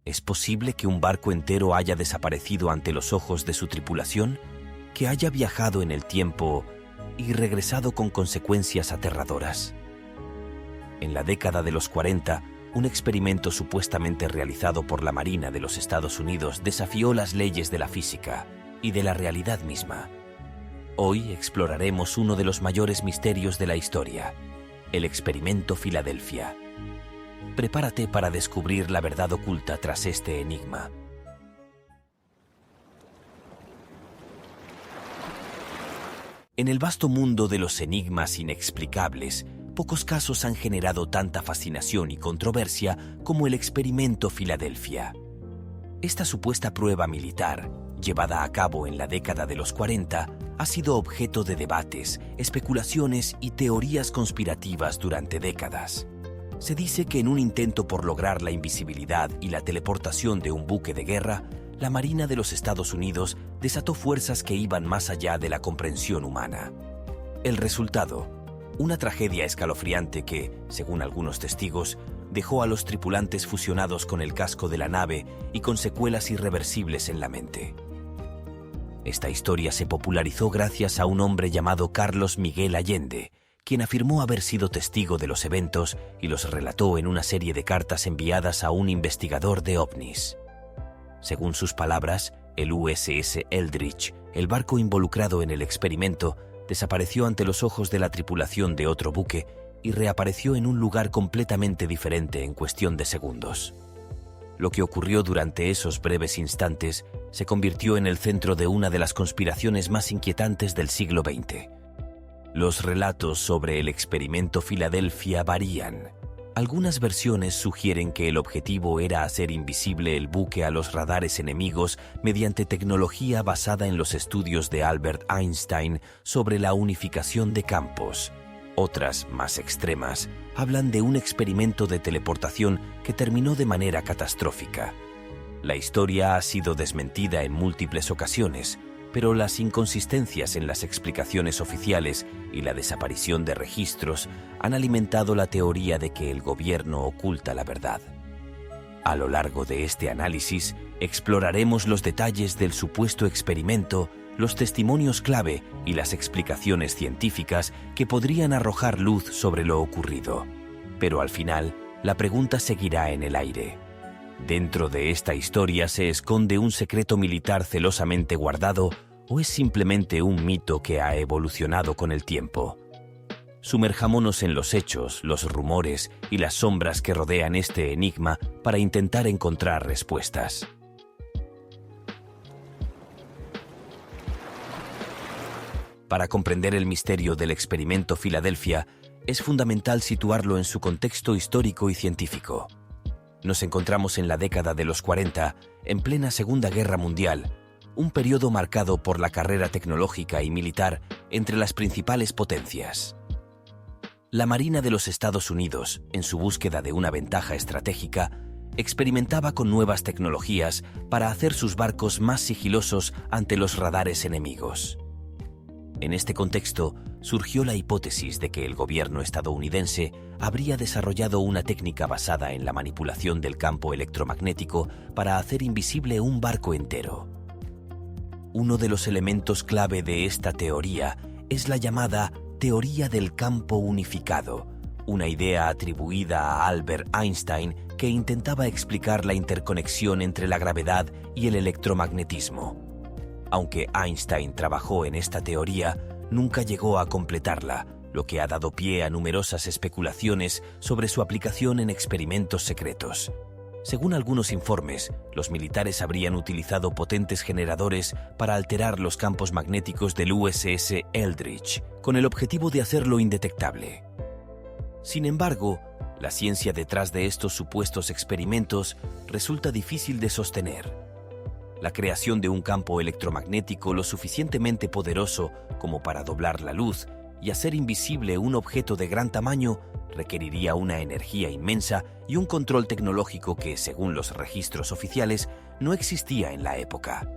¿Es posible que un barco entero haya desaparecido ante los ojos de su tripulación? ¿Que haya viajado en el tiempo y regresado con consecuencias aterradoras? En la década de los 40, un experimento supuestamente realizado por la Marina de los Estados Unidos desafió las leyes de la física y de la realidad misma. Hoy exploraremos uno de los mayores misterios de la historia, el experimento Filadelfia. Prepárate para descubrir la verdad oculta tras este enigma. En el vasto mundo de los enigmas inexplicables, pocos casos han generado tanta fascinación y controversia como el experimento Filadelfia. Esta supuesta prueba militar, llevada a cabo en la década de los 40, ha sido objeto de debates, especulaciones y teorías conspirativas durante décadas. Se dice que en un intento por lograr la invisibilidad y la teleportación de un buque de guerra, la Marina de los Estados Unidos desató fuerzas que iban más allá de la comprensión humana. El resultado: una tragedia escalofriante que, según algunos testigos, dejó a los tripulantes fusionados con el casco de la nave y con secuelas irreversibles en la mente. Esta historia se popularizó gracias a un hombre llamado Carlos Miguel Allende, quien afirmó haber sido testigo de los eventos y los relató en una serie de cartas enviadas a un investigador de ovnis. Según sus palabras, el USS Eldridge, el barco involucrado en el experimento, desapareció ante los ojos de la tripulación de otro buque y reapareció en un lugar completamente diferente en cuestión de segundos. Lo que ocurrió durante esos breves instantes se convirtió en el centro de una de las conspiraciones más inquietantes del siglo XX. Los relatos sobre el experimento Filadelfia varían. Algunas versiones sugieren que el objetivo era hacer invisible el buque a los radares enemigos mediante tecnología basada en los estudios de Albert Einstein sobre la unificación de campos. Otras, más extremas, hablan de un experimento de teleportación que terminó de manera catastrófica. La historia ha sido desmentida en múltiples ocasiones, pero las inconsistencias en las explicaciones oficiales y la desaparición de registros han alimentado la teoría de que el gobierno oculta la verdad. A lo largo de este análisis, exploraremos los detalles del supuesto experimento, los testimonios clave y las explicaciones científicas que podrían arrojar luz sobre lo ocurrido. Pero al final, la pregunta seguirá en el aire. ¿Dentro de esta historia se esconde un secreto militar celosamente guardado o es simplemente un mito que ha evolucionado con el tiempo? Sumerjámonos en los hechos, los rumores y las sombras que rodean este enigma para intentar encontrar respuestas. Para comprender el misterio del experimento Filadelfia, es fundamental situarlo en su contexto histórico y científico. Nos encontramos en la década de los 40, en plena Segunda Guerra Mundial, un periodo marcado por la carrera tecnológica y militar entre las principales potencias. La Marina de los Estados Unidos, en su búsqueda de una ventaja estratégica, experimentaba con nuevas tecnologías para hacer sus barcos más sigilosos ante los radares enemigos. En este contexto, surgió la hipótesis de que el gobierno estadounidense habría desarrollado una técnica basada en la manipulación del campo electromagnético para hacer invisible un barco entero. Uno de los elementos clave de esta teoría es la llamada teoría del campo unificado, una idea atribuida a Albert Einstein que intentaba explicar la interconexión entre la gravedad y el electromagnetismo. Aunque Einstein trabajó en esta teoría, nunca llegó a completarla, lo que ha dado pie a numerosas especulaciones sobre su aplicación en experimentos secretos. Según algunos informes, los militares habrían utilizado potentes generadores para alterar los campos magnéticos del USS Eldridge, con el objetivo de hacerlo indetectable. Sin embargo, la ciencia detrás de estos supuestos experimentos resulta difícil de sostener. La creación de un campo electromagnético lo suficientemente poderoso como para doblar la luz y hacer invisible un objeto de gran tamaño requeriría una energía inmensa y un control tecnológico que, según los registros oficiales, no existía en la época.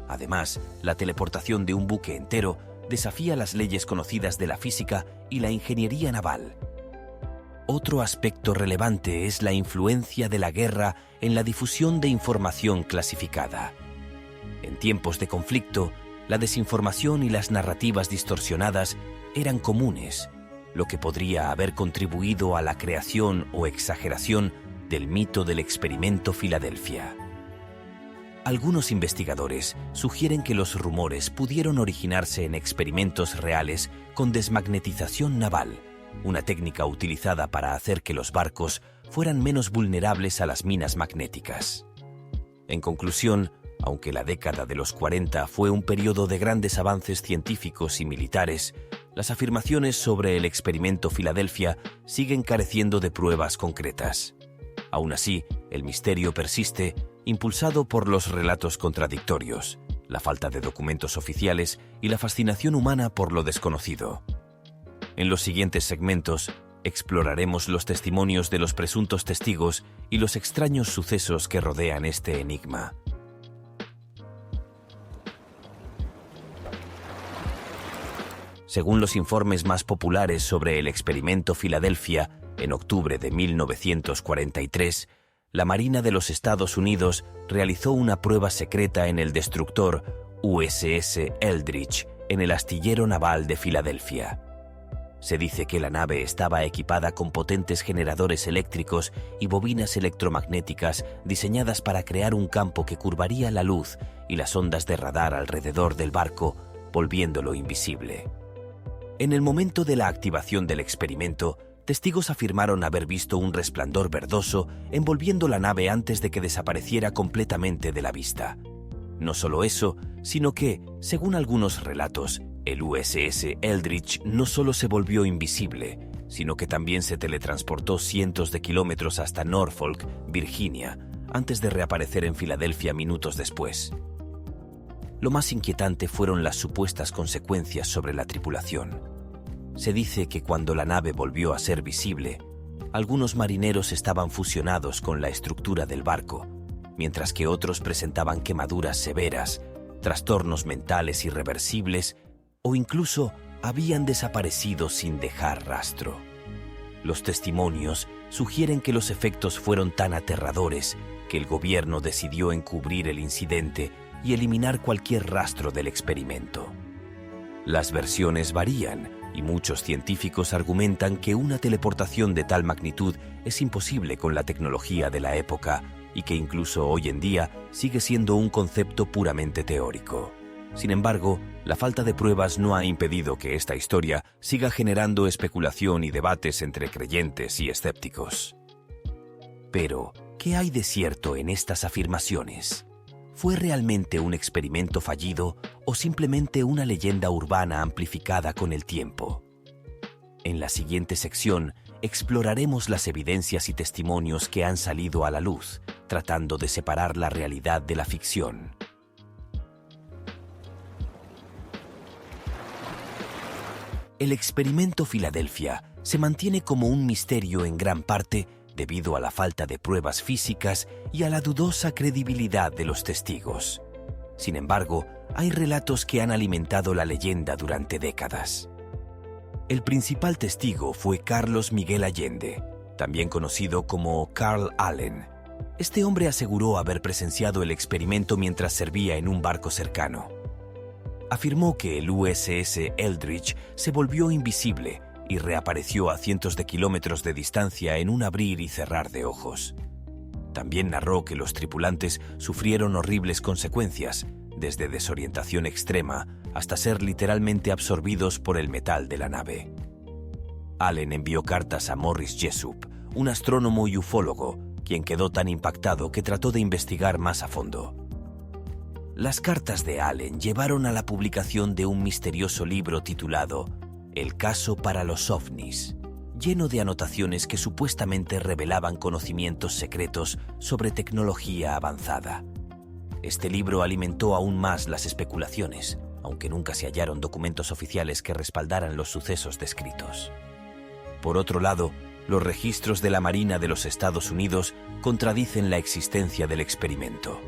Además, la teleportación de un buque entero desafía las leyes conocidas de la física y la ingeniería naval. Otro aspecto relevante es la influencia de la guerra en la difusión de información clasificada. En tiempos de conflicto, la desinformación y las narrativas distorsionadas eran comunes, lo que podría haber contribuido a la creación o exageración del mito del experimento Filadelfia. Algunos investigadores sugieren que los rumores pudieron originarse en experimentos reales con desmagnetización naval, una técnica utilizada para hacer que los barcos fueran menos vulnerables a las minas magnéticas. En conclusión, aunque la década de los 40 fue un periodo de grandes avances científicos y militares, las afirmaciones sobre el experimento Filadelfia siguen careciendo de pruebas concretas. Aún así, el misterio persiste, impulsado por los relatos contradictorios, la falta de documentos oficiales y la fascinación humana por lo desconocido. En los siguientes segmentos, exploraremos los testimonios de los presuntos testigos y los extraños sucesos que rodean este enigma. Según los informes más populares sobre el experimento Filadelfia, en octubre de 1943, la Marina de los Estados Unidos realizó una prueba secreta en el destructor USS Eldridge en el astillero naval de Filadelfia. Se dice que la nave estaba equipada con potentes generadores eléctricos y bobinas electromagnéticas diseñadas para crear un campo que curvaría la luz y las ondas de radar alrededor del barco, volviéndolo invisible. En el momento de la activación del experimento, testigos afirmaron haber visto un resplandor verdoso envolviendo la nave antes de que desapareciera completamente de la vista. No solo eso, sino que, según algunos relatos, el USS Eldridge no solo se volvió invisible, sino que también se teletransportó cientos de kilómetros hasta Norfolk, Virginia, antes de reaparecer en Filadelfia minutos después. Lo más inquietante fueron las supuestas consecuencias sobre la tripulación. Se dice que cuando la nave volvió a ser visible, algunos marineros estaban fusionados con la estructura del barco, mientras que otros presentaban quemaduras severas, trastornos mentales irreversibles o incluso habían desaparecido sin dejar rastro. Los testimonios sugieren que los efectos fueron tan aterradores que el gobierno decidió encubrir el incidente y eliminar cualquier rastro del experimento. Las versiones varían, y muchos científicos argumentan que una teleportación de tal magnitud es imposible con la tecnología de la época y que incluso hoy en día sigue siendo un concepto puramente teórico. Sin embargo, la falta de pruebas no ha impedido que esta historia siga generando especulación y debates entre creyentes y escépticos. Pero, ¿qué hay de cierto en estas afirmaciones? ¿Fue realmente un experimento fallido o simplemente una leyenda urbana amplificada con el tiempo? En la siguiente sección exploraremos las evidencias y testimonios que han salido a la luz, tratando de separar la realidad de la ficción. El experimento Filadelfia se mantiene como un misterio en gran parte debido a la falta de pruebas físicas y a la dudosa credibilidad de los testigos. Sin embargo, hay relatos que han alimentado la leyenda durante décadas. El principal testigo fue Carlos Miguel Allende, también conocido como Carl Allen. Este hombre aseguró haber presenciado el experimento mientras servía en un barco cercano. Afirmó que el USS Eldridge se volvió invisible y reapareció a cientos de kilómetros de distancia en un abrir y cerrar de ojos. También narró que los tripulantes sufrieron horribles consecuencias, desde desorientación extrema hasta ser literalmente absorbidos por el metal de la nave. Allen envió cartas a Morris Jessup, un astrónomo y ufólogo, quien quedó tan impactado que trató de investigar más a fondo. Las cartas de Allen llevaron a la publicación de un misterioso libro titulado El caso para los ovnis, lleno de anotaciones que supuestamente revelaban conocimientos secretos sobre tecnología avanzada. Este libro alimentó aún más las especulaciones, aunque nunca se hallaron documentos oficiales que respaldaran los sucesos descritos. Por otro lado, los registros de la Marina de los Estados Unidos contradicen la existencia del experimento.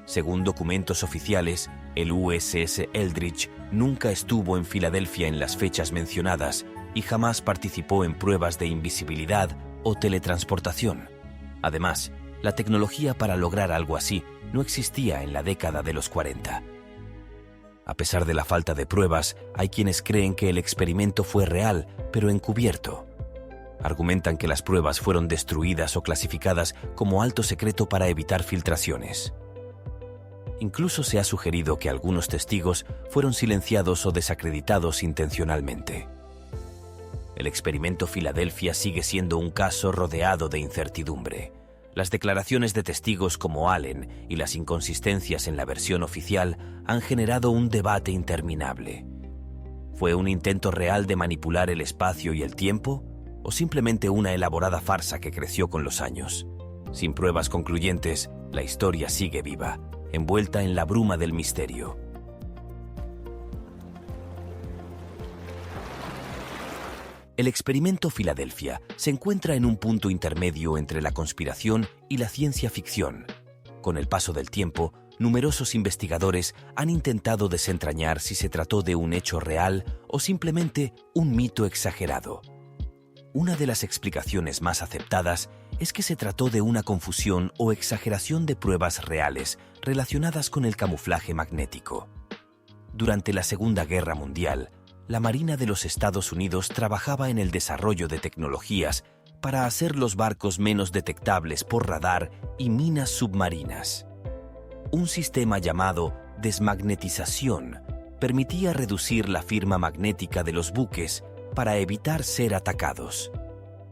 Según documentos oficiales, el USS Eldridge nunca estuvo en Filadelfia en las fechas mencionadas y jamás participó en pruebas de invisibilidad o teletransportación. Además, la tecnología para lograr algo así no existía en la década de los 40. A pesar de la falta de pruebas, hay quienes creen que el experimento fue real, pero encubierto. Argumentan que las pruebas fueron destruidas o clasificadas como alto secreto para evitar filtraciones. Incluso se ha sugerido que algunos testigos fueron silenciados o desacreditados intencionalmente. El experimento Filadelfia sigue siendo un caso rodeado de incertidumbre. Las declaraciones de testigos como Allen y las inconsistencias en la versión oficial han generado un debate interminable. ¿Fue un intento real de manipular el espacio y el tiempo? ¿O simplemente una elaborada farsa que creció con los años? Sin pruebas concluyentes, la historia sigue viva, envuelta en la bruma del misterio. El experimento Filadelfia se encuentra en un punto intermedio entre la conspiración y la ciencia ficción. Con el paso del tiempo, numerosos investigadores han intentado desentrañar si se trató de un hecho real o simplemente un mito exagerado. Una de las explicaciones más aceptadas es que se trató de una confusión o exageración de pruebas reales relacionadas con el camuflaje magnético. Durante la Segunda Guerra Mundial, la Marina de los Estados Unidos trabajaba en el desarrollo de tecnologías para hacer los barcos menos detectables por radar y minas submarinas. Un sistema llamado desmagnetización permitía reducir la firma magnética de los buques para evitar ser atacados.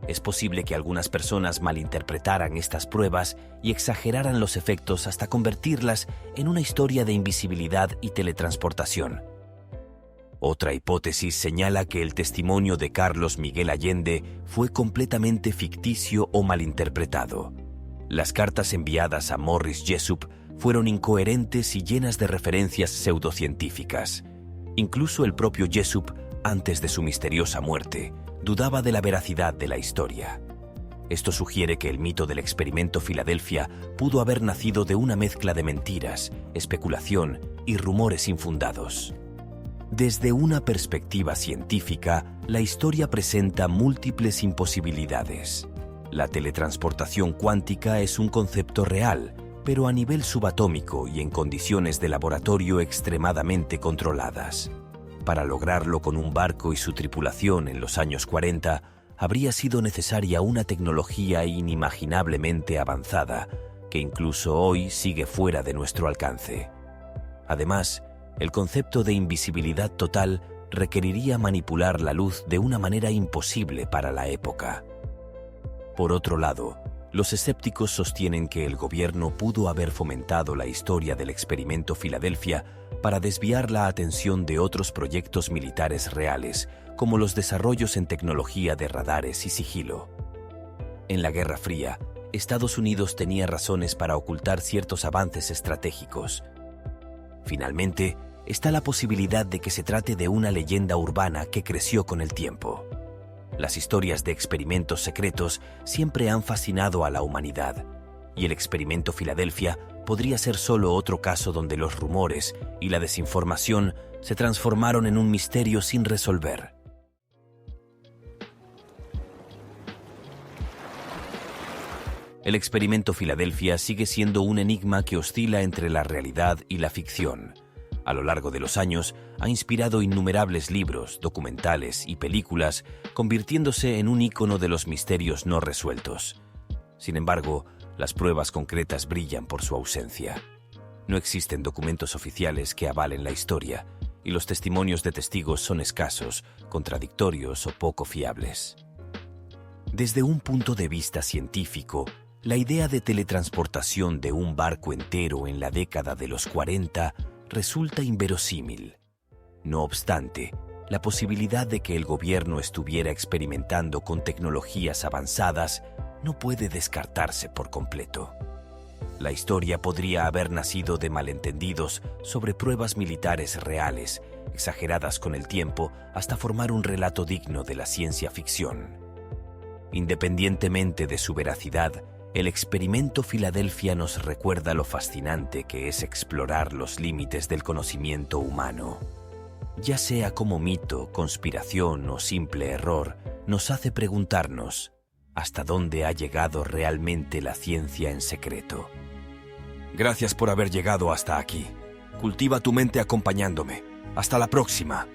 Es posible que algunas personas malinterpretaran estas pruebas y exageraran los efectos hasta convertirlas en una historia de invisibilidad y teletransportación. Otra hipótesis señala que el testimonio de Carlos Miguel Allende fue completamente ficticio o malinterpretado. Las cartas enviadas a Morris Jessup fueron incoherentes y llenas de referencias pseudocientíficas. Incluso el propio Jessup, antes de su misteriosa muerte, dudaba de la veracidad de la historia. Esto sugiere que el mito del experimento Filadelfia pudo haber nacido de una mezcla de mentiras, especulación y rumores infundados. Desde una perspectiva científica, la historia presenta múltiples imposibilidades. La teletransportación cuántica es un concepto real, pero a nivel subatómico y en condiciones de laboratorio extremadamente controladas. Para lograrlo con un barco y su tripulación en los años 40, habría sido necesaria una tecnología inimaginablemente avanzada, que incluso hoy sigue fuera de nuestro alcance. Además, el concepto de invisibilidad total requeriría manipular la luz de una manera imposible para la época. Por otro lado, los escépticos sostienen que el gobierno pudo haber fomentado la historia del experimento Filadelfia para desviar la atención de otros proyectos militares reales, como los desarrollos en tecnología de radares y sigilo. En la Guerra Fría, Estados Unidos tenía razones para ocultar ciertos avances estratégicos. Finalmente, está la posibilidad de que se trate de una leyenda urbana que creció con el tiempo. Las historias de experimentos secretos siempre han fascinado a la humanidad, y el experimento Filadelfia podría ser solo otro caso donde los rumores y la desinformación se transformaron en un misterio sin resolver. El experimento Filadelfia sigue siendo un enigma que oscila entre la realidad y la ficción. A lo largo de los años, ha inspirado innumerables libros, documentales y películas, convirtiéndose en un ícono de los misterios no resueltos. Sin embargo, las pruebas concretas brillan por su ausencia. No existen documentos oficiales que avalen la historia, y los testimonios de testigos son escasos, contradictorios o poco fiables. Desde un punto de vista científico, la idea de teletransportación de un barco entero en la década de los 40 resulta inverosímil. No obstante, la posibilidad de que el gobierno estuviera experimentando con tecnologías avanzadas no puede descartarse por completo. La historia podría haber nacido de malentendidos sobre pruebas militares reales, exageradas con el tiempo hasta formar un relato digno de la ciencia ficción. Independientemente de su veracidad, el experimento Filadelfia nos recuerda lo fascinante que es explorar los límites del conocimiento humano. ya sea como mito, conspiración o simple error, nos hace preguntarnos ¿hasta dónde ha llegado realmente la ciencia en secreto? Gracias por haber llegado hasta aquí. Cultiva tu mente acompañándome. Hasta la próxima.